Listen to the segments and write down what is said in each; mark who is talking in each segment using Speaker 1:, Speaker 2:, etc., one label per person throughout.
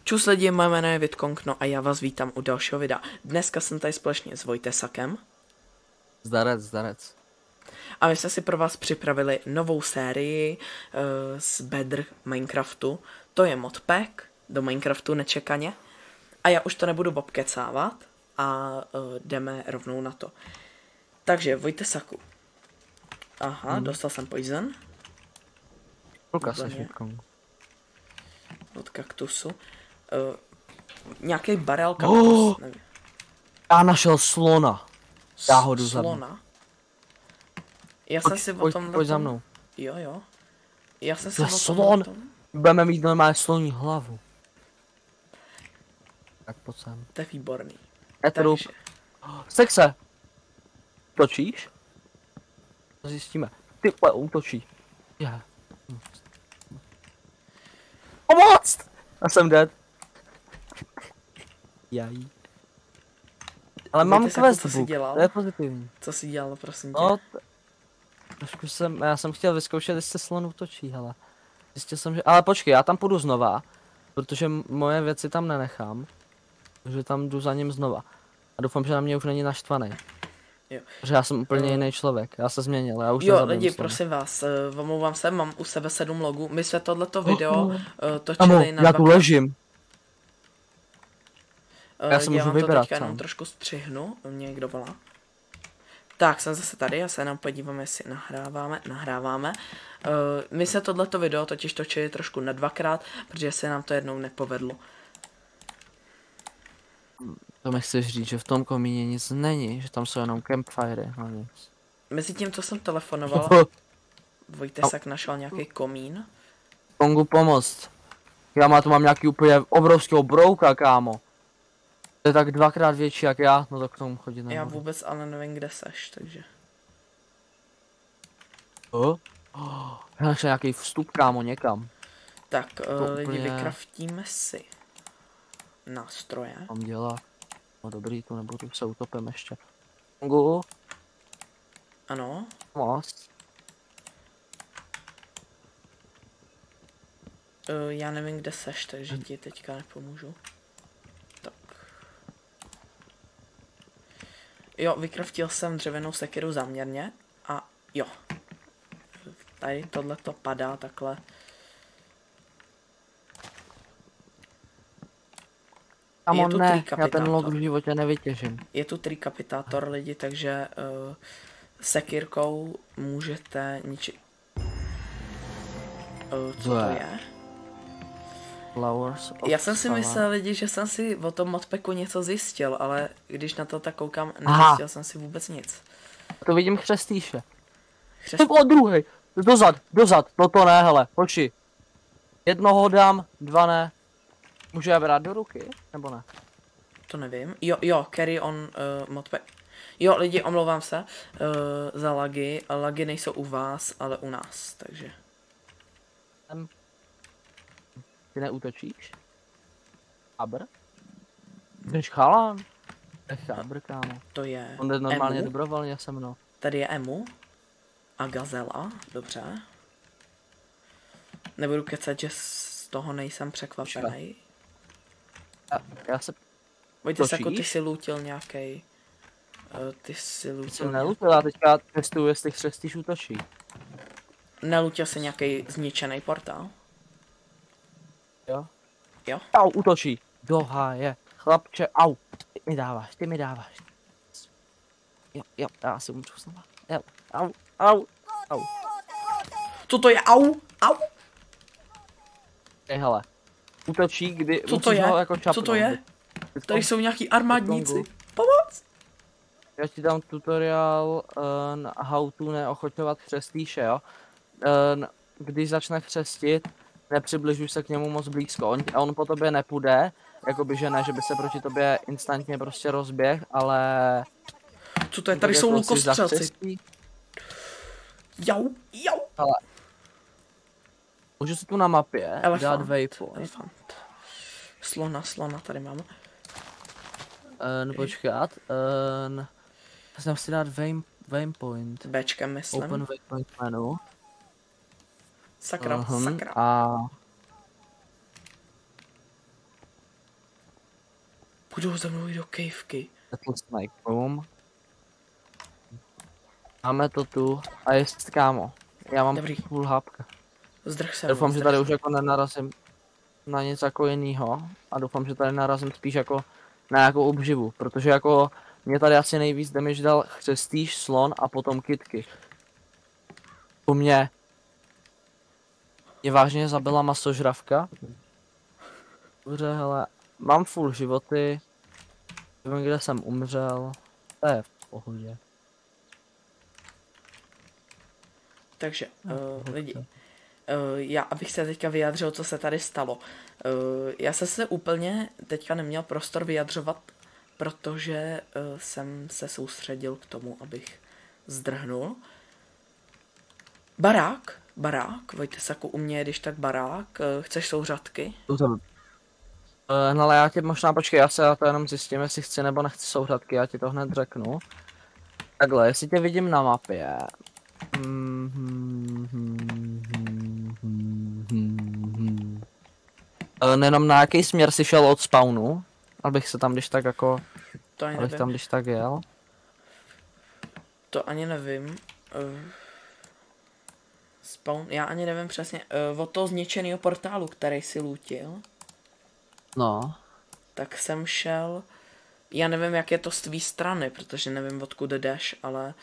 Speaker 1: Čus lidi, moje jméno je Vidkonkno a já vás vítám u dalšího videa. Dneska jsem tady společně s Vojtesakem.
Speaker 2: Zdarec.
Speaker 1: A my jsme si pro vás připravili novou sérii z Bedr Minecraftu. To je modpack do Minecraftu nečekaně. A já už to nebudu obkecávat a jdeme rovnou na to. Takže Vojtesaku. Aha, dostal jsem poison. Od kaktusu. Nějaký barel kaktus, nevím.
Speaker 2: Já našel slona. Já ho jdu
Speaker 1: Slona? Já jsem si o tom...
Speaker 2: Pojď za mnou.
Speaker 1: Jo. Já jsem si
Speaker 2: To je slon. Budeme mít normálně sloní hlavu. Tak pojď sem.
Speaker 1: To je výborný.
Speaker 2: Takže... Sexe. Točíš? To zjistíme. Ty útočí. Je. Pomoct! Já jsem dead. Jají. Ale mám quest book, to je pozitivní.
Speaker 1: Co jsi dělal, prosím tě?
Speaker 2: No, trošku já jsem chtěl vyzkoušet, jestli se slon útočí, hele. Zjistil jsem, že... Ale počkej, já tam půjdu znova, protože moje věci tam nenechám. Takže tam jdu za ním znova. A doufám, že na mě už není naštvaný.
Speaker 1: Jo.
Speaker 2: Protože já jsem úplně jiný člověk, já se změnil, já už
Speaker 1: jo, lidi, prosím vás, omlouvám se, mám u sebe 7 logů. My jsme tohleto video točili na
Speaker 2: já tu ležím. Já se můžu vybrat,
Speaker 1: teďka jenom trošku střihnu, mě někdo volá. Tak, jsem zase tady, já se jenom podívám, jestli nahráváme. My se tohleto video totiž točili trošku na 2krát, protože se nám to jednou nepovedlo.
Speaker 2: To mi chceš říct, že v tom komíně nic není, že tam jsou jenom campfire, no nic.
Speaker 1: Mezi tím, co jsem telefonoval, Vojtesak našel nějaký komín.
Speaker 2: Kongu pomoct. Já tu mám nějaký úplně obrovského brouka, kámo. To je tak 2krát větší jak já, no to k tomu chodit nebudu.
Speaker 1: Já vůbec ale nevím, kde seš, takže.
Speaker 2: Já našel nějaký vstup, kámo, někam.
Speaker 1: Tak, lidi, vykraftíme si nástroje.
Speaker 2: Mám dělat. No dobrý, tu nebudu, se utopím ještě. Kongu.
Speaker 1: Ano.
Speaker 2: Most.
Speaker 1: Já nevím, kde seš, takže ti teďka nepomůžu. Tak. Jo, vykraftil jsem dřevěnou sekiru záměrně a jo. Tady tohle to padá takhle.
Speaker 2: Amo ne, já ten log v životě nevytěžím.
Speaker 1: Je tu trikapitátor lidi, takže sekirkou můžete ničit. Co to je? Já jsem si myslel lidi, že jsem si o tom modpacku něco zjistil, ale když na to tak koukám, nezjistil jsem si vůbec nic.
Speaker 2: To vidím chřestýše. To byl druhý. Dozad, no to ne, hele, hoši. Jednoho dám, 2 ne. Můžu je brát do ruky, nebo ne?
Speaker 1: To nevím. Jo, carry on modpack. Jo, lidi, omlouvám se za lagy. Lagy nejsou u vás, ale u nás, takže.
Speaker 2: Ty neútočíš? Chábr? Jsi chalán? To je chábr, kámo.
Speaker 1: To je
Speaker 2: on jde normálně dobrovolně se mnou.
Speaker 1: Tady je Emu. A Gazela, dobře. Nebudu kecat, že z toho nejsem překvapený.
Speaker 2: Já se...
Speaker 1: Vojtesaku, ty si lootil nějaký. Ty si lootil.
Speaker 2: Jsem nelootil, já teďka testuju, jestli chřestíš útočí.
Speaker 1: Nelootil si nějaký zničený portál? Jo?
Speaker 2: Au, útočí. Do háje. Chlapče, au. Ty mi dáváš. Jo, já si můžu znova. Jo, au.
Speaker 1: Co to je? Au.
Speaker 2: Hele. Útočí, kdy...
Speaker 1: Co to je?
Speaker 2: Jako
Speaker 1: Co to je? Tady jsou nějaký armádníci. Pomoc!
Speaker 2: Já ti dám tutoriál how to neochoťovat chřestýše, jo. Když začne chřestit, nepřibližuj se k němu moc blízko. On po tobě nepůjde, jakoby že ne, že by se proti tobě instantně prostě rozběh, ale...
Speaker 1: Co to je? Tady jsou lukostřelci. Jau.
Speaker 2: Ale... Můžu si tu na mapě dát waypoint.
Speaker 1: Slona tady mám.
Speaker 2: Počkat. Jsem si dát waypoint.
Speaker 1: Bčkem myslím.
Speaker 2: Open waypoint menu.
Speaker 1: Sakra.
Speaker 2: A
Speaker 1: Budou za mnou jít do kejvky.
Speaker 2: Snake boom. Máme to tu a jest kámo. Já mám
Speaker 1: Dobrý.
Speaker 2: půl hápka.
Speaker 1: Zdrh se.
Speaker 2: Doufám, že tady už jako nenarazím na nic jako jinýho a doufám, že tady narazím spíš jako na nějakou obživu, protože jako mě tady asi nejvíc damage dal chřestýš, slon a potom kitky. Po mě vážně zabila masožravka. Dobře, hele, mám full životy, nevím, kde jsem umřel, to je v pohodě.
Speaker 1: Takže, lidi, já abych se teďka vyjádřil, co se tady stalo. Já jsem se úplně teďka neměl prostor vyjadřovat, protože jsem se soustředil k tomu, abych zdrhnul. Barák, Vojtesaku, u mě, když tak barák, chceš souřadky?
Speaker 2: No ale já ti možná počkej, já se to jenom zjistím, jestli chci nebo nechci souřadky, já ti to hned řeknu. Takhle, jestli tě vidím na mapě. Jenom na jaký směr si šel od spawnu, abych se tam když tak jako,
Speaker 1: To ani
Speaker 2: abych
Speaker 1: nevím.
Speaker 2: tam když tak jel.
Speaker 1: To ani nevím. Spawn, já ani nevím přesně. Od toho zničeného portálu, který si lootil,
Speaker 2: No.
Speaker 1: tak jsem šel. Já nevím, jak je to z tvý strany, protože nevím, odkud jdeš, ale.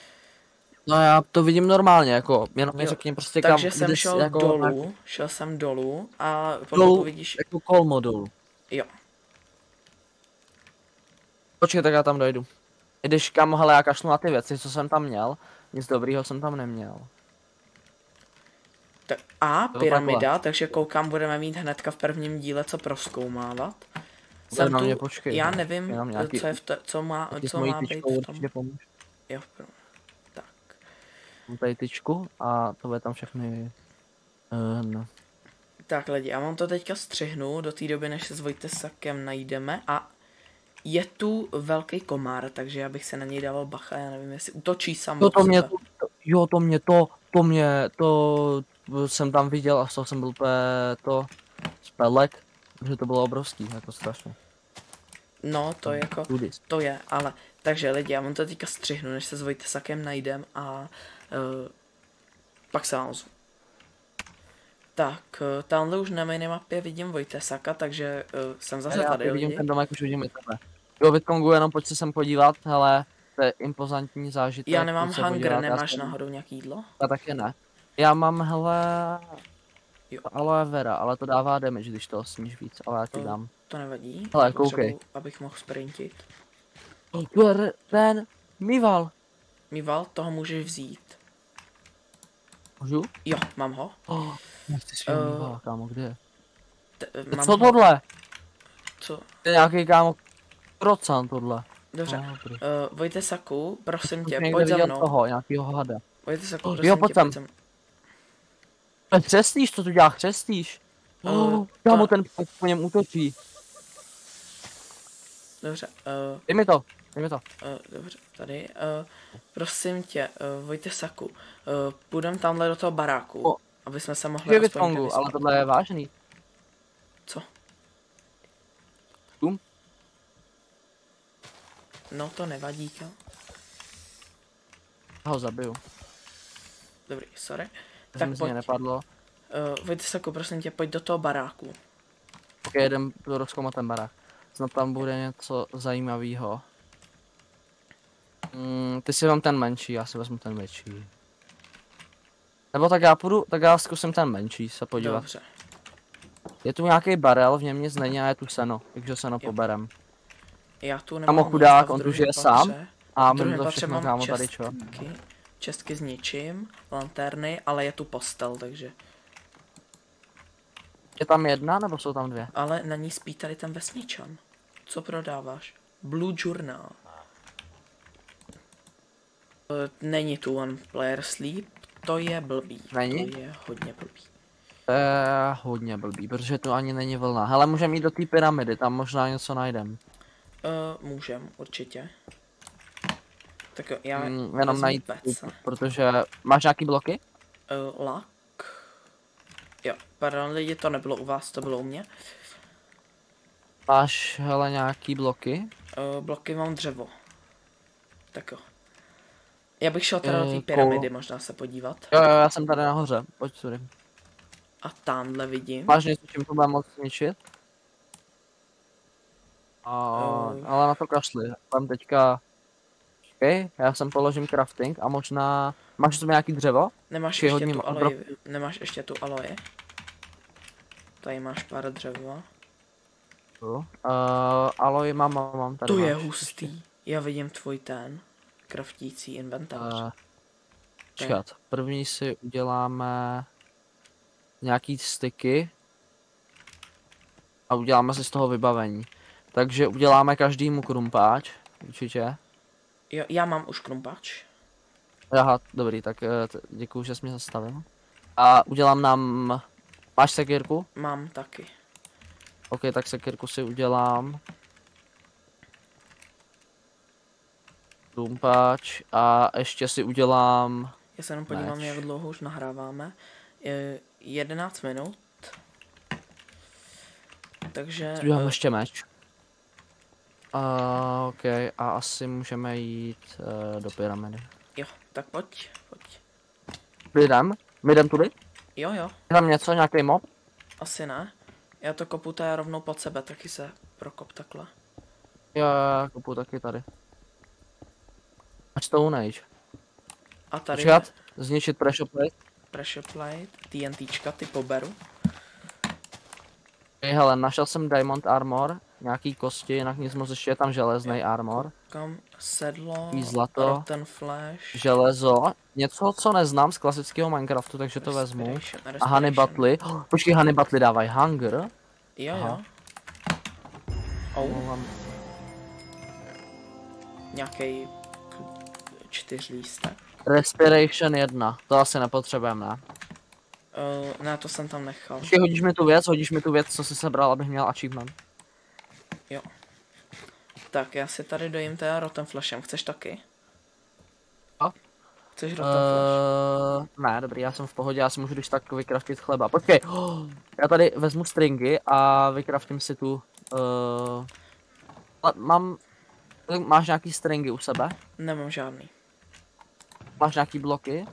Speaker 2: No já to vidím normálně, jako, jenom mi
Speaker 1: Jo,
Speaker 2: řekni prostě
Speaker 1: takže
Speaker 2: kam,
Speaker 1: jsem
Speaker 2: kde
Speaker 1: šel
Speaker 2: jako,
Speaker 1: dolů, šel jsem dolů a potom
Speaker 2: dolů,
Speaker 1: uvidíš.
Speaker 2: jako kolmo dolů.
Speaker 1: Jo,
Speaker 2: Počkej, tak já tam dojdu. Když kam, hele, já kašlu na ty věci, co jsem tam měl, nic dobrýho jsem tam neměl.
Speaker 1: a
Speaker 2: To
Speaker 1: pyramida,
Speaker 2: takhle.
Speaker 1: takže koukám, budeme mít hnedka v prvním díle co prozkoumávat.
Speaker 2: Tady na mě počkej,
Speaker 1: já
Speaker 2: no.
Speaker 1: nevím,
Speaker 2: Jenom nějaký-
Speaker 1: co je co má být v tom.
Speaker 2: určitě pomůž.
Speaker 1: Jo, tak.
Speaker 2: Mám tady tyčku a to bude tam všechny. No.
Speaker 1: Tak lidi, já mám to teďka střihnu do té doby, než se s Vojtesakem najdeme a je tu velký komár, takže já bych se na něj dával bacha, já nevím, jestli útočí sám
Speaker 2: Jo,
Speaker 1: od
Speaker 2: to mě,
Speaker 1: sebe.
Speaker 2: to jsem tam viděl a z toho jsem byl úplně to spelek, že to bylo obrovský, jako strašně.
Speaker 1: No, to je jako,
Speaker 2: Tudis.
Speaker 1: to je, ale, takže lidi, já mám to teďka střihnu, než se s Vojtesakem najdem a pak se vám ozvu. Tak, tamhle už na minimapě vidím Vojtesaka, takže jsem zase
Speaker 2: Já
Speaker 1: tady,
Speaker 2: vidím
Speaker 1: lidi.
Speaker 2: ten domek, už vidím i tebe. Jo, Vitkongu, jenom pojď se sem podívat, hele, to je impozantní zážitek.
Speaker 1: Já nemám
Speaker 2: pojď se
Speaker 1: hunger,
Speaker 2: podívat,
Speaker 1: nemáš
Speaker 2: jsem-
Speaker 1: náhodou nějaký jídlo?
Speaker 2: Já taky ne. Já mám, hele,
Speaker 1: Jo.
Speaker 2: aloe vera, ale to dává damage, když to sníš víc, ale já ti
Speaker 1: Jo.
Speaker 2: dám.
Speaker 1: To nevadí.
Speaker 2: Hele,
Speaker 1: Já potřebuju,
Speaker 2: koukej.
Speaker 1: abych mohl sprintit.
Speaker 2: To je ten mýval.
Speaker 1: Mýval, toho můžeš vzít.
Speaker 2: Můžu?
Speaker 1: Jo, mám ho.
Speaker 2: Nechci si ho mýval, kámo, kde je?
Speaker 1: Mám
Speaker 2: Co
Speaker 1: ho.
Speaker 2: tohle?
Speaker 1: Co?
Speaker 2: To je nějaký, kámo, procent tohle.
Speaker 1: Dobře.
Speaker 2: Dobrý.
Speaker 1: Vojtesaku, prosím tě,
Speaker 2: Už někde
Speaker 1: pojď za
Speaker 2: viděl
Speaker 1: mnou.
Speaker 2: toho, nějakýho hada.
Speaker 1: Vojtesaku,
Speaker 2: Jo,
Speaker 1: prosím
Speaker 2: pojď
Speaker 1: tě,
Speaker 2: sem.
Speaker 1: pojď za mnou.
Speaker 2: To je chřestíš, co tu dělá chřestíš? Kámo,
Speaker 1: to-
Speaker 2: ten po něm útočí.
Speaker 1: Dobře,
Speaker 2: Dej mi to, dej mi to.
Speaker 1: dobře, tady. Prosím tě, Vojtesaku, půjdem tamhle do toho baráku,
Speaker 2: O.
Speaker 1: aby jsme se mohli
Speaker 2: Je
Speaker 1: aspoň
Speaker 2: Vitkongu,
Speaker 1: někde
Speaker 2: ale
Speaker 1: vyspat.
Speaker 2: tohle je vážný.
Speaker 1: Co?
Speaker 2: Tum?
Speaker 1: No to nevadí, kámo.
Speaker 2: Já ho zabiju.
Speaker 1: Dobrý, sorry.
Speaker 2: Tak
Speaker 1: Tak
Speaker 2: mi z
Speaker 1: pojď,
Speaker 2: něj nepadlo.
Speaker 1: Vojtesaku, prosím tě, pojď do toho baráku.
Speaker 2: Ok, jdem rozkoumat ten barák. Snad tam bude něco zajímavého. Ty si vem ten menší, já si vezmu ten větší. Nebo tak já půjdu, tak já zkusím ten menší se podívat.
Speaker 1: Dobře.
Speaker 2: Je tu nějaký barel, v něm nic není a je tu seno, takže seno
Speaker 1: Jo.
Speaker 2: poberem.
Speaker 1: Já tu nemám
Speaker 2: Kámo,
Speaker 1: nic
Speaker 2: chudák,
Speaker 1: a v
Speaker 2: on tu
Speaker 1: druhém
Speaker 2: žije
Speaker 1: patře-
Speaker 2: sám a
Speaker 1: v
Speaker 2: my
Speaker 1: druhém
Speaker 2: to
Speaker 1: patře
Speaker 2: všechno
Speaker 1: mám
Speaker 2: kámo tady čo.
Speaker 1: čestky s ničím, lanterny, ale je tu postel, takže.
Speaker 2: Je tam jedna nebo jsou tam dvě?
Speaker 1: Ale na ní spí tady ten vesničan. Co prodáváš? Blue Journal. Není tu One Player Sleep, to je blbý.
Speaker 2: Není?
Speaker 1: To je hodně blbý.
Speaker 2: To je hodně blbý, protože tu ani není vlna. Hele, můžeme jít do té pyramidy, tam možná něco najdem.
Speaker 1: Můžem, určitě. Tak jo, já
Speaker 2: Jenom
Speaker 1: vezmu
Speaker 2: najít,
Speaker 1: pece.
Speaker 2: protože máš nějaký bloky?
Speaker 1: Lak. Jo, pardon lidi, to nebylo u vás, to bylo u mě.
Speaker 2: Máš, hele, nějaký bloky?
Speaker 1: Bloky mám dřevo. Tak jo. Já bych šel teda do té pyramidy možná se podívat.
Speaker 2: Jo, já jsem tady nahoře, pojď tudy.
Speaker 1: A tamhle vidím.
Speaker 2: Máš něco, čím to bude moc zničit? Ale na to kašli. Tam teďka... Počkej, já sem položím crafting a možná... Máš tu nějaký dřevo?
Speaker 1: Nemáš ještě tu aloji? Nemáš ještě tu aloji? Tady máš pár dřeva.
Speaker 2: Aloj mám tady.
Speaker 1: To je hustý. Já vidím tvůj ten craftící inventář.
Speaker 2: Čekat, první si uděláme nějaký styky a uděláme si z toho vybavení. Takže uděláme každému krumpáč, určitě.
Speaker 1: Jo, já mám už krumpáč.
Speaker 2: Aha, dobrý, tak děkuju, že jsi mě zastavil. A udělám nám... Máš sekírku?
Speaker 1: Mám taky.
Speaker 2: OK, tak sekírku si udělám. Krumpáč a ještě si udělám...
Speaker 1: Já se jenom podívám, jak dlouho už nahráváme. Je 11 minut. Takže...
Speaker 2: Udělám ještě meč. OK, a asi můžeme jít do pyramidy.
Speaker 1: Jo, tak pojď.
Speaker 2: My jdem tudy?
Speaker 1: Jo.
Speaker 2: Je tam něco, nějaký mob?
Speaker 1: Asi ne. Já to kopu tady rovnou pod sebe, taky se prokop takhle.
Speaker 2: Jo, já kopu taky tady. A Stone Age.
Speaker 1: A tady...
Speaker 2: Počkat, zničit pressure plate.
Speaker 1: Pressure plate, TNTčka, ty poberu.
Speaker 2: Hele, našel jsem diamond armor, nějaký kosti, jinak nic moc, ještě je tam železný armor.
Speaker 1: Kam sedlo,
Speaker 2: zlato,
Speaker 1: rotten flash,
Speaker 2: železo, něco, co neznám z klasického Minecraftu, takže to vezmu. A honey butly. Počkej, honey butly dávají hunger.
Speaker 1: Jo. Nějaký 4 lístek.
Speaker 2: Respiration 1, to asi nepotřebujeme, ne?
Speaker 1: Ne, to jsem tam nechal.
Speaker 2: Počkej, hodíš mi tu věc, co jsi sebral, abych měl achievement.
Speaker 1: Jo. Tak, já si tady dojím teda rotten flashem, chceš taky?
Speaker 2: A?
Speaker 1: Chceš rotten flash?
Speaker 2: Ne, dobrý, já jsem v pohodě, já si můžu když tak vykraftit chleba. Počkej, já tady vezmu stringy a vykraftím si tu... Máš nějaký stringy u sebe?
Speaker 1: Nemám žádný.
Speaker 2: Máš nějaký bloky?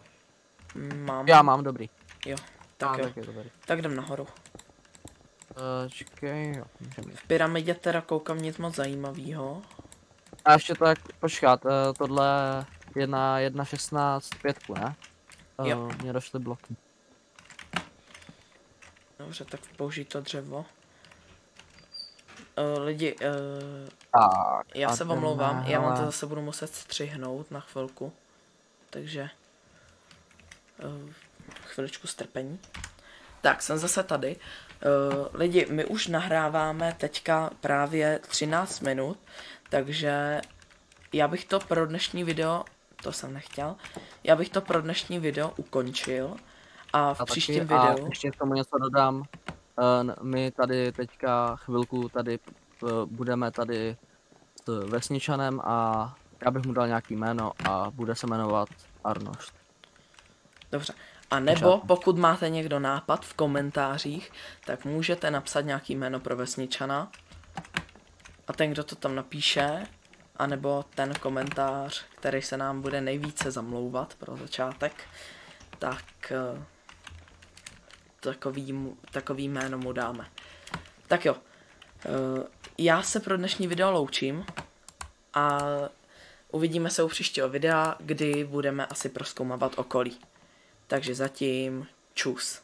Speaker 1: Mám.
Speaker 2: Já mám, dobrý.
Speaker 1: Jo, tak jo.
Speaker 2: Tak je dobrý.
Speaker 1: Tak jdem nahoru.
Speaker 2: Čekej, jo, můžeme.
Speaker 1: V pyramidě teda koukám nic moc zajímavého.
Speaker 2: A ještě tak, počkat, tohle 1.16 5, ne?
Speaker 1: Jo.
Speaker 2: Mně došly bloky.
Speaker 1: Dobře, tak použij to dřevo. Lidi,
Speaker 2: Tak,
Speaker 1: já se omlouvám, já vám to zase budu muset střihnout na chvilku. Takže chviličku strpení. Tak, jsem zase tady. Lidi, my už nahráváme teďka právě 13 minut, takže já bych to pro dnešní video, to jsem nechtěl, já bych to pro dnešní video ukončil a v příštím videu...
Speaker 2: A ještě k tomu něco dodám, my tady teďka chvilku tady budeme tady s vesničanem a já bych mu dal nějaký jméno a bude se jmenovat Arnošt.
Speaker 1: Dobře. A nebo pokud máte někdo nápad v komentářích, tak můžete napsat nějaký jméno pro vesničana. A ten, kdo to tam napíše, anebo ten komentář, který se nám bude nejvíce zamlouvat pro začátek, tak takový jméno mu dáme. Tak jo, já se pro dnešní video loučím a uvidíme se u příštího videa, kdy budeme asi prozkoumávat okolí. Takže zatím čus.